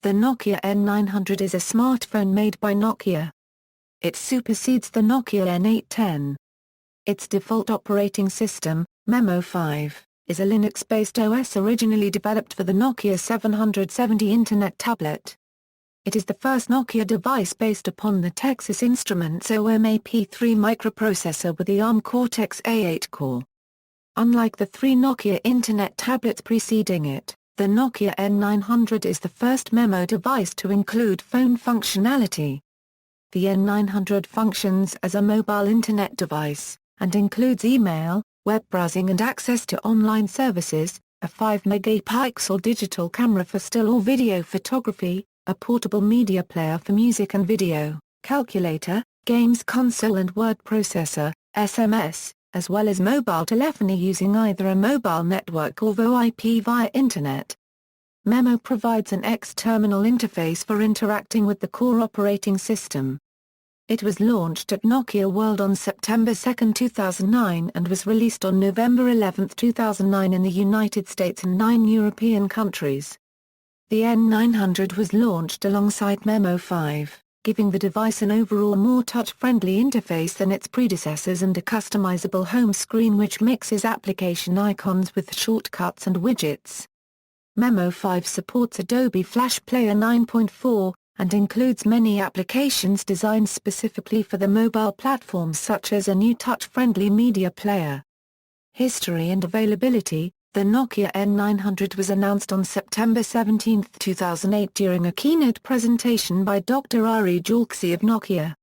The Nokia N900 is a smartphone made by Nokia. It supersedes the Nokia N810. Its default operating system, Maemo 5, is a Linux-based OS originally developed for the Nokia 770 Internet tablet. It is the first Nokia device based upon the Texas Instruments OMAP3 microprocessor with the ARM Cortex-A8 core. Unlike the three Nokia Internet tablets preceding it, the Nokia N900 is the first Maemo device to include phone functionality. The N900 functions as a mobile Internet device, and includes email, web browsing and access to online services, a 5-megapixel digital camera for still or video photography, a portable media player for music and video, calculator, games console and word processor, SMS, as well as mobile telephony using either a mobile network or VoIP via Internet. Maemo provides an X-terminal interface for interacting with the core operating system. It was launched at Nokia World on September 2, 2009 and was released on November 11, 2009 in the United States and 9 European countries. The N900 was launched alongside Maemo 5, giving the device an overall more touch-friendly interface than its predecessors and a customizable home screen which mixes application icons with shortcuts and widgets. Maemo 5 supports Adobe Flash Player 9.4, and includes many applications designed specifically for the mobile platforms such as a new touch-friendly media player. History and availability. The Nokia N900 was announced on September 17, 2008 during a keynote presentation by Dr. Ari Jalksi of Nokia.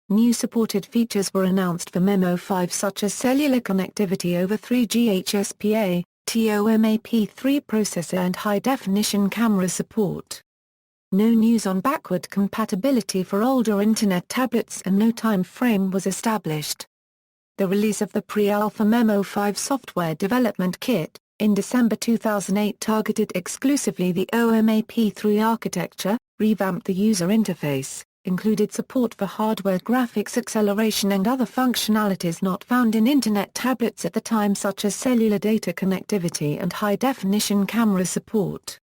New supported features were announced for Maemo 5 such as cellular connectivity over 3G HSDPA, OMAP3 processor and high-definition camera support. No news on backward compatibility for older Internet tablets and no time frame was established. The release of the pre-alpha Maemo 5 software development kit, in December 2008 targeted exclusively the OMAP3 architecture, revamped the user interface, included support for hardware graphics acceleration and other functionalities not found in Internet tablets at the time such as cellular data connectivity and high-definition camera support.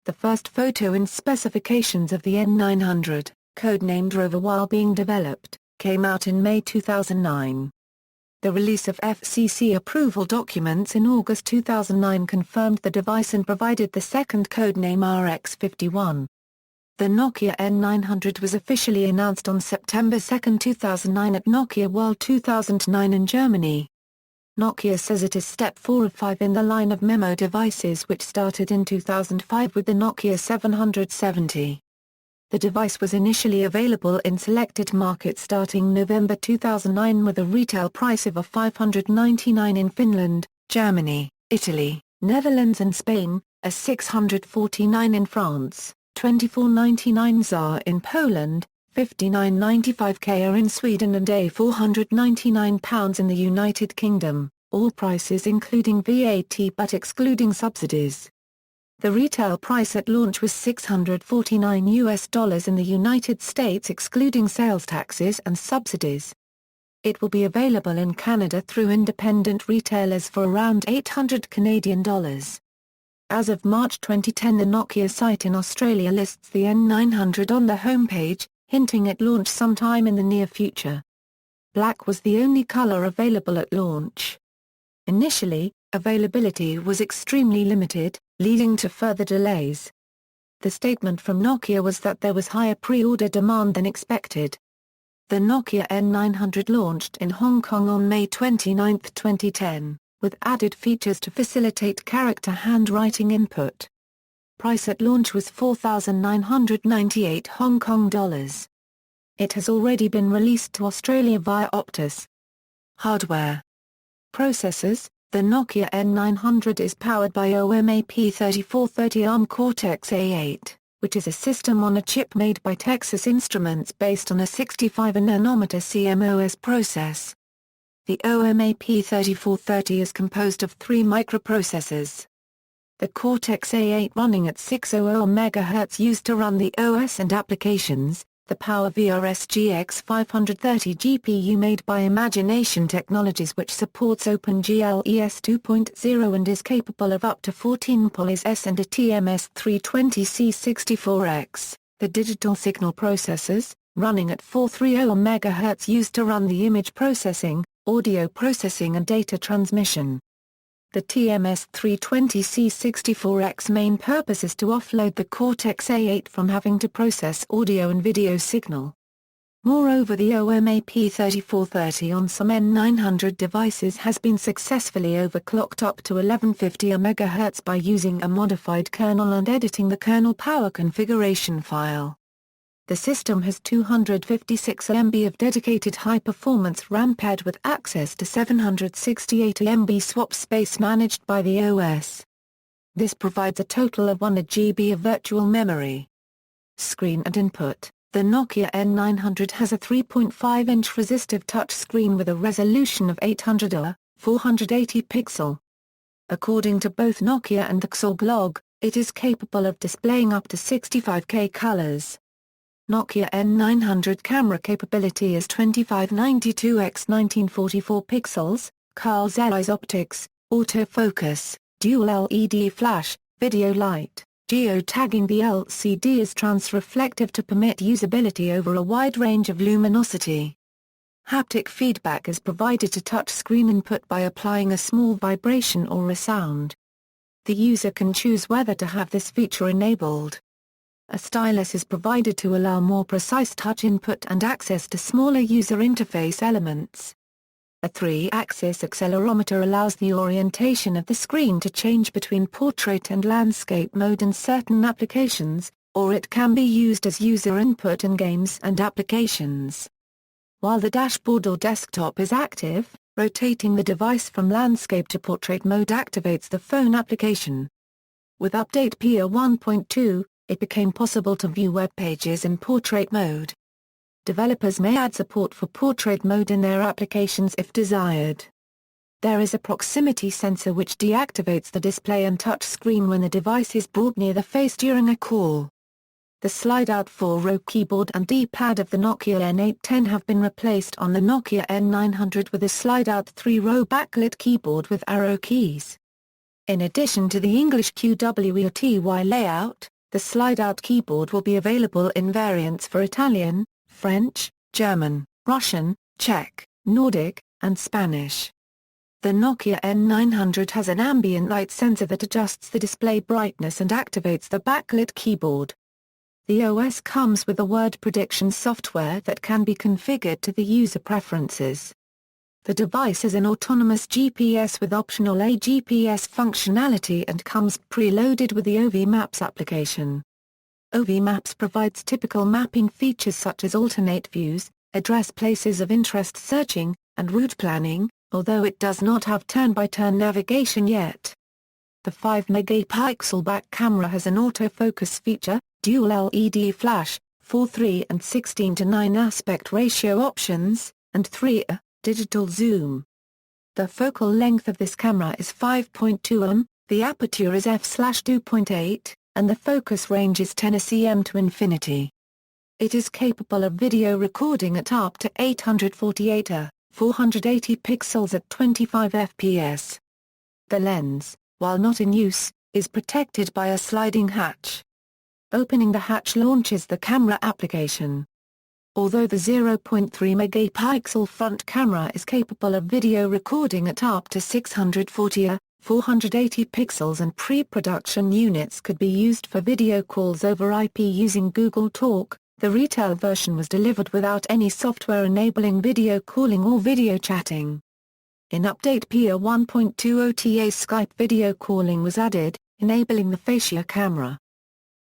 The first photo in specifications of the N900, codenamed Rover while being developed, came out in May 2009. The release of FCC approval documents in August 2009 confirmed the device and provided the second codename RX51. The Nokia N900 was officially announced on September 2, 2009 at Nokia World 2009 in Germany. Nokia says it is step 4 of 5 in the line of Maemo devices which started in 2005 with the Nokia 770. The device was initially available in selected markets starting November 2009 with a retail price of $599 in Finland, Germany, Italy, Netherlands and Spain, $649 in France, $24.99 ZAR in Poland, $59.95 in Sweden and £499 in the United Kingdom, all prices including VAT but excluding subsidies. The retail price at launch was $649 in the United States excluding sales taxes and subsidies. It will be available in Canada through independent retailers for around $800 Canadian. As of March 2010 the Nokia site in Australia lists the N900 on the homepage, hinting at launch sometime in the near future. Black was the only color available at launch. Initially, availability was extremely limited, leading to further delays. The statement from Nokia was that there was higher pre-order demand than expected. The Nokia N900 launched in Hong Kong on May 29, 2010, with added features to facilitate character handwriting input. Price at launch was $4,998 Hong Kong dollars. It has already been released to Australia via Optus. Hardware. Processors. The Nokia N900 is powered by OMAP3430 ARM Cortex-A8, which is a system-on-a-chip made by Texas Instruments based on a 65nm CMOS process. The OMAP3430 is composed of 3 microprocessors. The Cortex-A8 running at 600 MHz used to run the OS and applications, The PowerVRS GX530 GPU made by Imagination Technologies, which supports OpenGL ES 2.0 and is capable of up to 14 PolyS and a TMS320C64X, the digital signal processors, running at 430 MHz used to run the image processing, audio processing and data transmission. The TMS320C64X main purpose is to offload the Cortex-A8 from having to process audio and video signal. Moreover, the OMAP3 on some N900 devices has been successfully overclocked up to 1150 MHz by using a modified kernel and editing the kernel power configuration file. The system has 256 MB of dedicated high-performance RAM paired with access to 768 MB swap space managed by the OS. This provides a total of 1 GB of virtual memory. Screen and input. The Nokia N900 has a 3.5-inch resistive touchscreen with a resolution of 800 480 pixel. According to both Nokia and the XOR blog, it is capable of displaying up to 65K colors. Nokia N900 camera capability is 2592 x 1944 pixels, Carl Zeiss optics, autofocus, dual LED flash, video light, geotagging. The LCD is trans-reflective to permit usability over a wide range of luminosity. Haptic feedback is provided to touchscreen input by applying a small vibration or a sound. The user can choose whether to have this feature enabled. A stylus is provided to allow more precise touch input and access to smaller user interface elements. A 3-axis accelerometer allows the orientation of the screen to change between portrait and landscape mode in certain applications, or it can be used as user input in games and applications. While the dashboard or desktop is active, rotating the device from landscape to portrait mode activates the phone application. With update PA 1.2, it became possible to view web pages in portrait mode. Developers may add support for portrait mode in their applications if desired. There is a proximity sensor which deactivates the display and touch screen when the device is brought near the face during a call. The slide-out 4-row keyboard and D-pad of the Nokia N810 have been replaced on the Nokia N900 with a slide-out 3-row backlit keyboard with arrow keys. In addition to the English QWERTY layout, the slide-out keyboard will be available in variants for Italian, French, German, Russian, Czech, Nordic, and Spanish. The Nokia N900 has an ambient light sensor that adjusts the display brightness and activates the backlit keyboard. The OS comes with a word prediction software that can be configured to the user preferences. The device is an autonomous GPS with optional AGPS functionality and comes preloaded with the OV Maps application. OV Maps provides typical mapping features such as alternate views, address places of interest searching, and route planning, although it does not have turn-by-turn navigation yet. The 5-megapixel back camera has an autofocus feature, dual LED flash, 4:3 and 16:9 aspect ratio options, and 3 digital zoom. The focal length of this camera is 5.2 mm, the aperture is f/2.8, and the focus range is 10 cm to infinity. It is capable of video recording at up to 848 480 pixels at 25 fps. The lens, while not in use, is protected by a sliding hatch. Opening the hatch launches the camera application. Although the 0.3 megapixel front camera is capable of video recording at up to 640 480 pixels and pre-production units could be used for video calls over IP using Google Talk, the retail version was delivered without any software enabling video calling or video chatting. In update PA 1.2 OTA Skype video calling was added, enabling the fascia camera.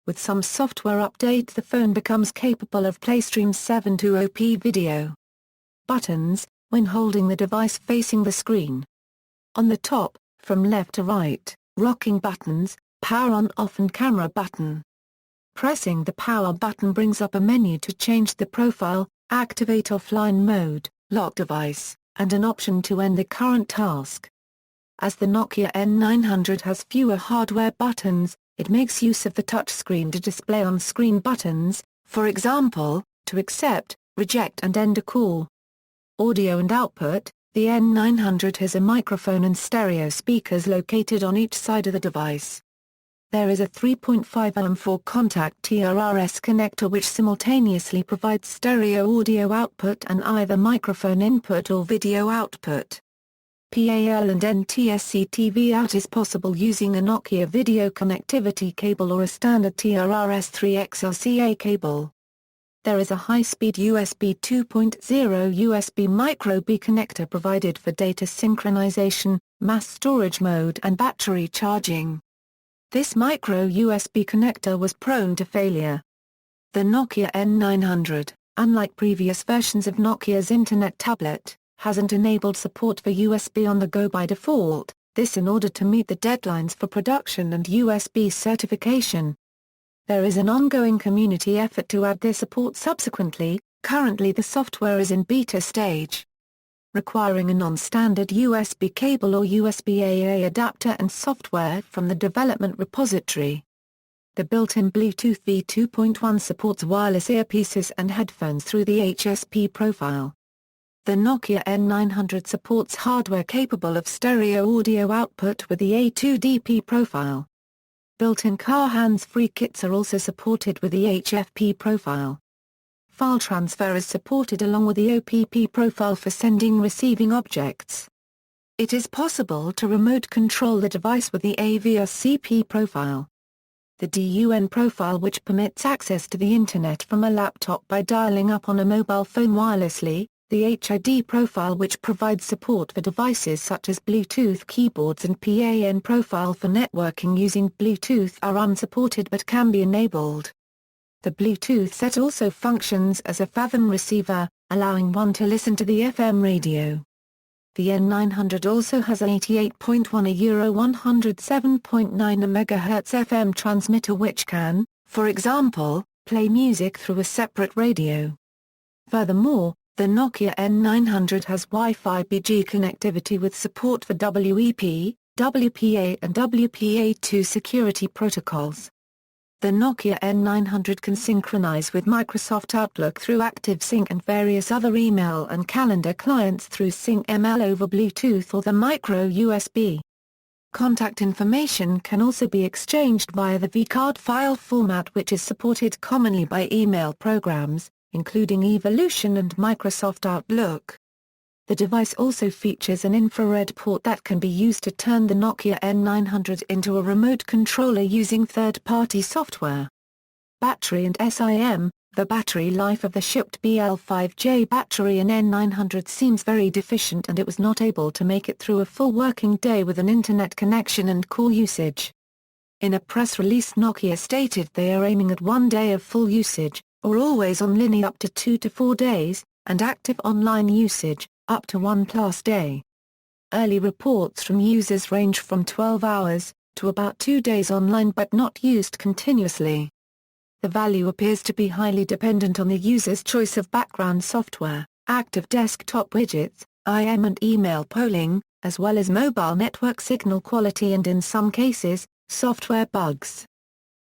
With some software update the phone becomes capable of PlayStream 720p video. Buttons, when holding the device facing the screen. On the top, from left to right, rocking buttons, power on/off and camera button. Pressing the power button brings up a menu to change the profile, activate offline mode, lock device, and an option to end the current task. As the Nokia N900 has fewer hardware buttons, it makes use of the touchscreen to display on-screen buttons, for example, to accept, reject and end a call. Audio and output. The N900 has a microphone and stereo speakers located on each side of the device. There is a 3.5 ohm 4-contact TRRS connector which simultaneously provides stereo audio output and either microphone input or video output. PAL and NTSC TV out is possible using a Nokia video connectivity cable or a standard TRRS-3 XLCA cable. There is a high-speed USB 2.0 USB micro-B connector provided for data synchronization, mass storage mode and battery charging. This micro USB connector was prone to failure. The Nokia N900, unlike previous versions of Nokia's Internet tablet, hasn't enabled support for USB on the go by default, this in order to meet the deadlines for production and USB certification. There is an ongoing community effort to add this support subsequently. Currently the software is in beta stage. Requiring a non-standard USB cable or USB-AA adapter and software from the development repository. The built-in Bluetooth V2.1 supports wireless earpieces and headphones through the HSP profile. The Nokia N900 supports hardware capable of stereo audio output with the A2DP profile. Built-in car hands-free kits are also supported with the HFP profile. File transfer is supported along with the OPP profile for sending-receiving objects. It is possible to remote control the device with the AVRCP profile. The DUN profile which permits access to the Internet from a laptop by dialing up on a mobile phone wirelessly, the HID profile which provides support for devices such as Bluetooth keyboards and PAN profile for networking using Bluetooth are unsupported but can be enabled. The Bluetooth set also functions as a Fathom receiver, allowing one to listen to the FM radio. The N900 also has an 88.1 Euro 107.9 MHz FM transmitter which can, for example, play music through a separate radio. Furthermore, the Nokia N900 has Wi-Fi BG connectivity with support for WEP, WPA and WPA2 security protocols. The Nokia N900 can synchronize with Microsoft Outlook through ActiveSync and various other email and calendar clients through SyncML over Bluetooth or the micro USB. Contact information can also be exchanged via the vCard file format which is supported commonly by email programs, including Evolution and Microsoft Outlook. The device also features an infrared port that can be used to turn the Nokia N900 into a remote controller using third-party software. Battery and SIM. The battery life of the shipped BL5J battery in N900 seems very deficient and it was not able to make it through a full working day with an internet connection and call usage. In a press release Nokia stated they are aiming at 1 day of full usage, or always on linear up to 2 to 4 days, and active online usage, up to 1+ day. Early reports from users range from 12 hours, to about 2 days online but not used continuously. The value appears to be highly dependent on the user's choice of background software, active desktop widgets, IM and email polling, as well as mobile network signal quality and in some cases, software bugs.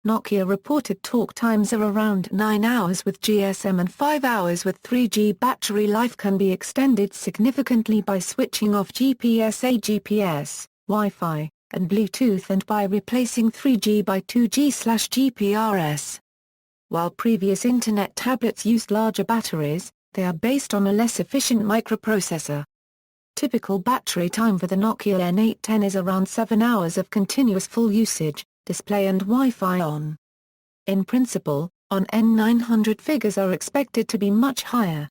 Nokia reported talk times are around 9 hours with GSM and 5 hours with 3G. Battery life can be extended significantly by switching off GPS-A-GPS, Wi-Fi, and Bluetooth and by replacing 3G by 2G/GPRS. While previous Internet tablets used larger batteries, they are based on a less efficient microprocessor. Typical battery time for the Nokia N810 is around 7 hours of continuous full usage, display and Wi-Fi on. In principle, on N900 figures are expected to be much higher.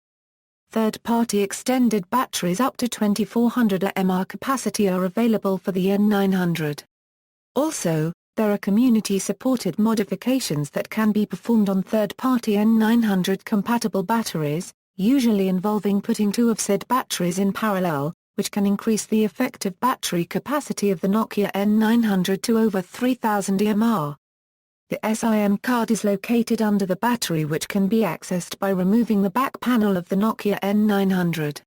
Third-party extended batteries up to 2400 mAh capacity are available for the N900. Also, there are community-supported modifications that can be performed on third-party N900 compatible batteries, usually involving putting 2 of said batteries in parallel, which can increase the effective battery capacity of the Nokia N900 to over 3000 mAh. The SIM card is located under the battery which can be accessed by removing the back panel of the Nokia N900.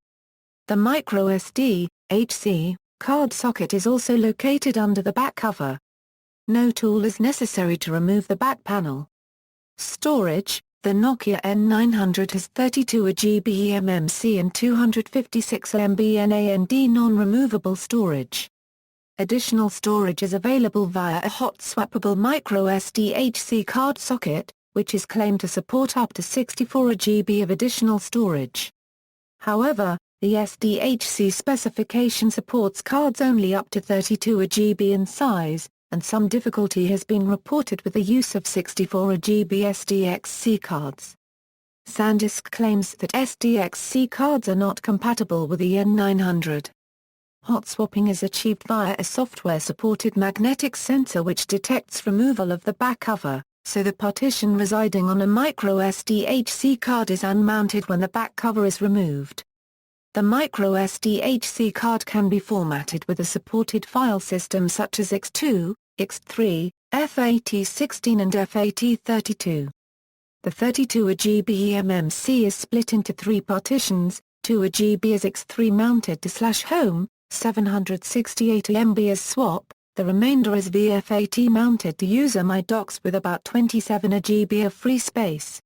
The microSD, HC, card socket is also located under the back cover. No tool is necessary to remove the back panel. Storage. The Nokia N900 has 32 GB eMMC and 256 MB NAND non-removable storage. Additional storage is available via a hot-swappable microSD card socket, which is claimed to support up to 64 GB of additional storage. However, the SDHC specification supports cards only up to 32 GB in size, and some difficulty has been reported with the use of 64 GB SDXC cards. SanDisk claims that SDXC cards are not compatible with the N900. Hot swapping is achieved via a software-supported magnetic sensor which detects removal of the back cover, so the partition residing on a microSDHC card is unmounted when the back cover is removed. The microSDHC card can be formatted with a supported file system such as X2, X3, FAT16 and FAT32. The 32 GB eMMC is split into 3 partitions, 2 GB as X3 mounted to /home, 768 MB as swap, the remainder is VFAT mounted to user My Docs with about 27 GB of free space.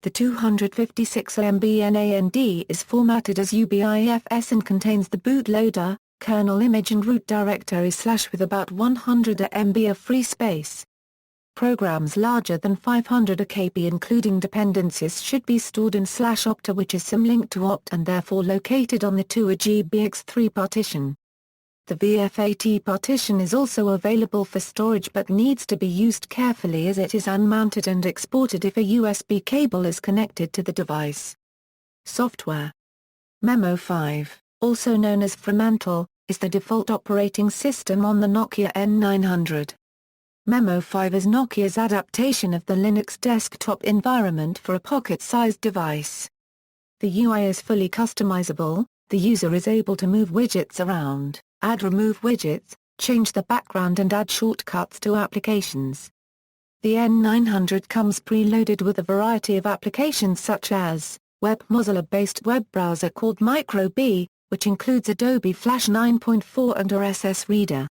The 256 MB NAND is formatted as UBIFS and contains the bootloader, kernel image and root directory / with about 100 MB of free space. Programs larger than 500 KB including dependencies should be stored in /opta, which is symlinked to opt and therefore located on the 2 GB X3 partition. The VFAT partition is also available for storage but needs to be used carefully as it is unmounted and exported if a USB cable is connected to the device. Software. Maemo 5, also known as Fremantle, is the default operating system on the Nokia N900. Maemo 5 is Nokia's adaptation of the Linux desktop environment for a pocket-sized device. The UI is fully customizable, the user is able to move widgets around, remove widgets, change the background and add shortcuts to applications. The N900 comes preloaded with a variety of applications such as, web Mozilla-based web browser called MicroB, which includes Adobe Flash 9.4 and RSS Reader.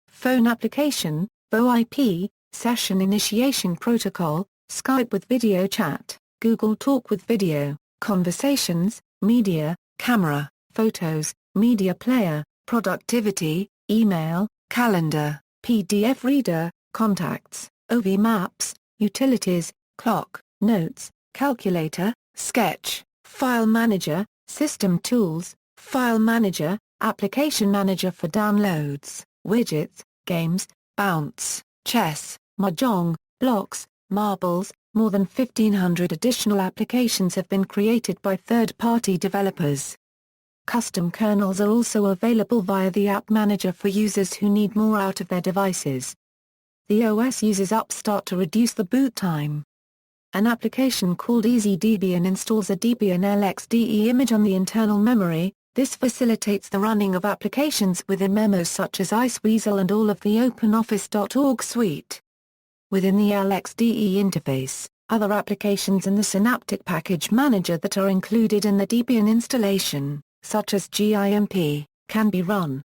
Phone application, VoIP, Session Initiation Protocol, Skype with video chat, Google Talk with video, Conversations, Media, Camera, Photos, Media Player, Productivity, Email, Calendar, PDF Reader, Contacts, OV Maps, Utilities, Clock, Notes, Calculator, Sketch, File Manager, System Tools, File Manager, Application Manager for downloads, widgets, games, bounce, chess, mahjong, blocks, marbles. More than 1,500 additional applications have been created by third-party developers. Custom kernels are also available via the App Manager for users who need more out of their devices. The OS uses Upstart to reduce the boot time. An application called EasyDebian installs a Debian LXDE image on the internal memory. This facilitates the running of applications within Maemo such as Iceweasel and all of the OpenOffice.org suite. Within the LXDE interface, other applications in the Synaptic Package Manager that are included in the Debian installation, such as GIMP, can be run.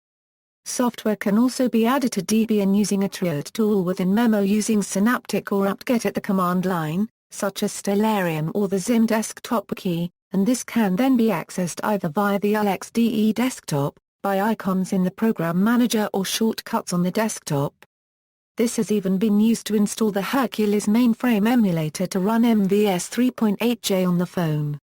Software can also be added to Debian using a triad tool within Maemo using Synaptic or apt-get at the command line, such as Stellarium or the Zim desktop key, and this can then be accessed either via the LXDE desktop, by icons in the Program Manager or shortcuts on the desktop. This has even been used to install the Hercules mainframe emulator to run MVS 3.8J on the phone.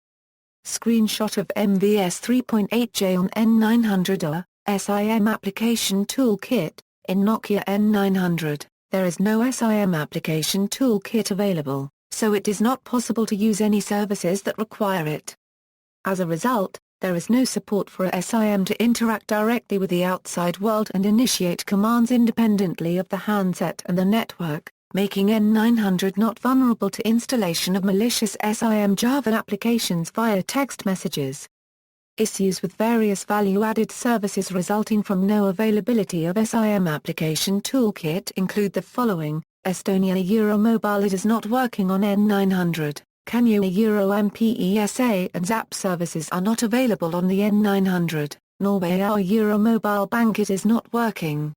Screenshot of MVS 3.8J on N900 SIM Application Toolkit. In Nokia N900, there is no SIM Application Toolkit available, so it is not possible to use any services that require it. As a result, there is no support for a SIM to interact directly with the outside world and initiate commands independently of the handset and the network, making N900 not vulnerable to installation of malicious SIM Java applications via text messages. Issues with various value-added services resulting from no availability of SIM Application Toolkit include the following: Estonia Euromobile is not working on N900, Kenya MPESA and ZAP services are not available on the N900, Norway our Euromobile Bank is not working.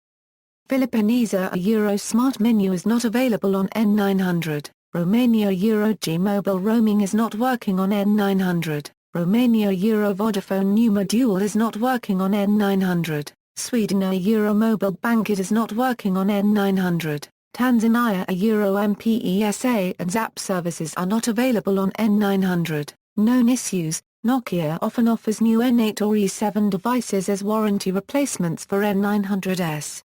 Philippinese Euro Smart Menu is not available on N900, Romania Euro G mobile roaming is not working on N900. Romania Euro Vodafone new module is not working on N900. Sweden a Euro mobile bank it is not working on N900. Tanzania a Euro MPESA and ZAP services are not available on N900. Known issues: Nokia often offers new N8 or E7 devices as warranty replacements for N900s.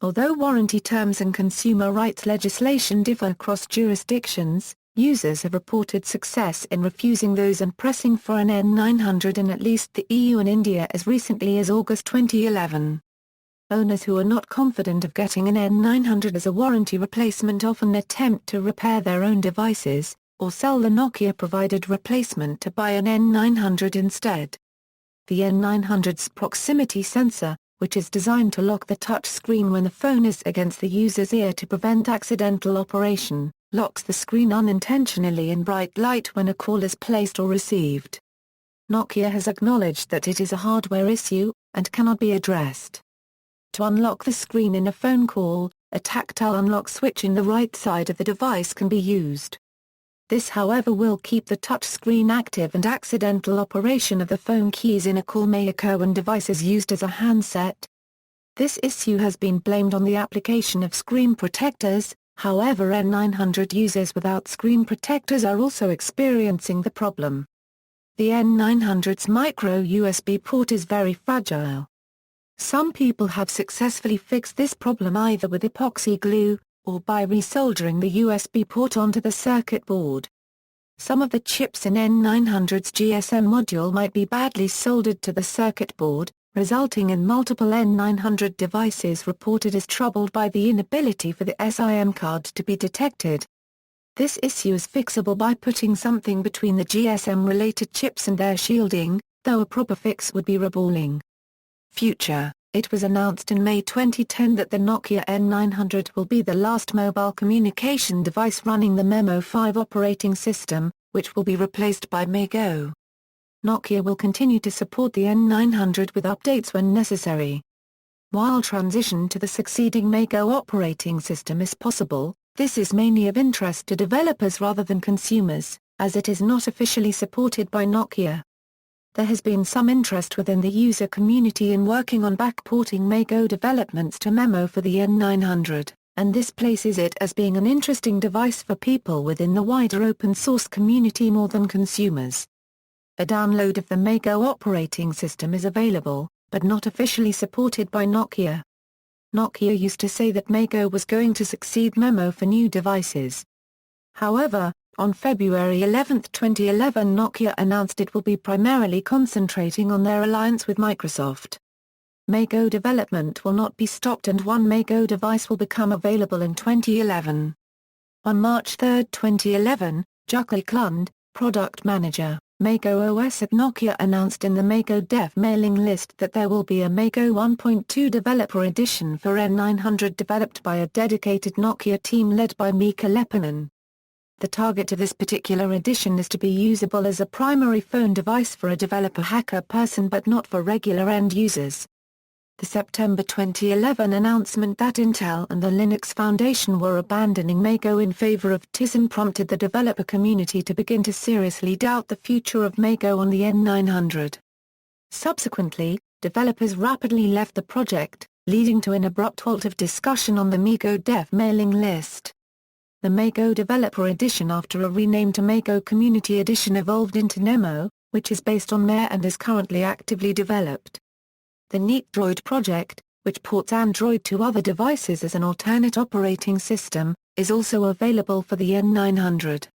Although warranty terms and consumer rights legislation differ across jurisdictions, users have reported success in refusing those and pressing for an N900 in at least the EU and India as recently as August 2011. Owners who are not confident of getting an N900 as a warranty replacement often attempt to repair their own devices, or sell the Nokia-provided replacement to buy an N900 instead. The N900's proximity sensor, which is designed to lock the touch screen when the phone is against the user's ear to prevent accidental operation, locks the screen unintentionally in bright light when a call is placed or received. Nokia has acknowledged that it is a hardware issue, and cannot be addressed. To unlock the screen in a phone call, a tactile unlock switch in the right side of the device can be used. This however will keep the touch screen active and accidental operation of the phone keys in a call may occur when device is used as a handset. This issue has been blamed on the application of screen protectors, however N900 users without screen protectors are also experiencing the problem. The N900's micro USB port is very fragile. Some people have successfully fixed this problem either with epoxy glue, or by resoldering the USB port onto the circuit board. Some of the chips in N900's GSM module might be badly soldered to the circuit board, resulting in multiple N900 devices reported as troubled by the inability for the SIM card to be detected. This issue is fixable by putting something between the GSM-related chips and their shielding, though a proper fix would be reballing. Future: it was announced in May 2010 that the Nokia N900 will be the last mobile communication device running the Maemo 5 operating system, which will be replaced by Maego. Nokia will continue to support the N900 with updates when necessary. While transition to the succeeding Maego operating system is possible, this is mainly of interest to developers rather than consumers, as it is not officially supported by Nokia. There has been some interest within the user community in working on backporting Maego developments to Maemo for the N900, and this places it as being an interesting device for people within the wider open source community more than consumers. A download of the Maego operating system is available, but not officially supported by Nokia. Nokia used to say that Maego was going to succeed Maemo for new devices. However, on February 11, 2011 Nokia announced it will be primarily concentrating on their alliance with Microsoft. Maego development will not be stopped and one Maego device will become available in 2011. On March 3, 2011, Jukka Klund, product manager, Maego OS at Nokia announced in the Maego dev mailing list that there will be a Maego 1.2 developer edition for N900 developed by a dedicated Nokia team led by Mika Leppänen. The target of this particular edition is to be usable as a primary phone device for a developer hacker person but not for regular end users. The September 2011 announcement that Intel and the Linux Foundation were abandoning Maego in favor of Tizen prompted the developer community to begin to seriously doubt the future of Maego on the N900. Subsequently, developers rapidly left the project, leading to an abrupt halt of discussion on the Maego dev mailing list. The Maego Developer Edition after a rename to Maego Community Edition evolved into Nemo, which is based on Mare and is currently actively developed. The NeatDroid project, which ports Android to other devices as an alternate operating system, is also available for the N900.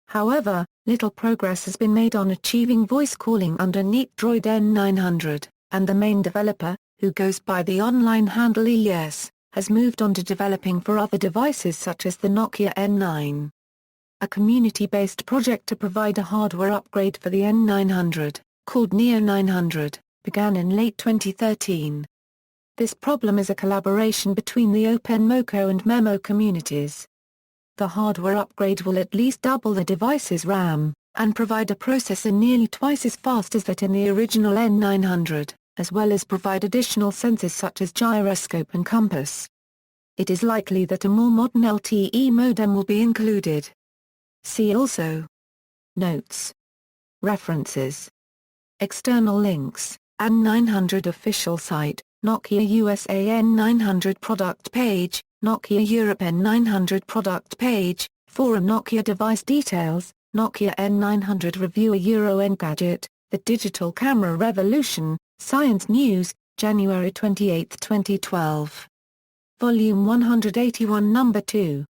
However, little progress has been made on achieving voice calling under NeatDroid N900, and the main developer, who goes by the online handle Elias, has moved on to developing for other devices such as the Nokia N9. A community-based project to provide a hardware upgrade for the N900, called Neo 900, began in late 2013. This problem is a collaboration between the OpenMoko and Maemo communities. The hardware upgrade will at least double the device's RAM, and provide a processor nearly twice as fast as that in the original N900, as well as provide additional sensors such as gyroscope and compass. It is likely that a more modern LTE modem will be included. See also. Notes. References. External links, N900 official site, Nokia USA N900 product page, Nokia Europe N900 product page, forum Nokia device details, Nokia N900 reviewer Engadget, The Digital Camera Revolution, Science News, January 28, 2012. Volume 181 Number 2.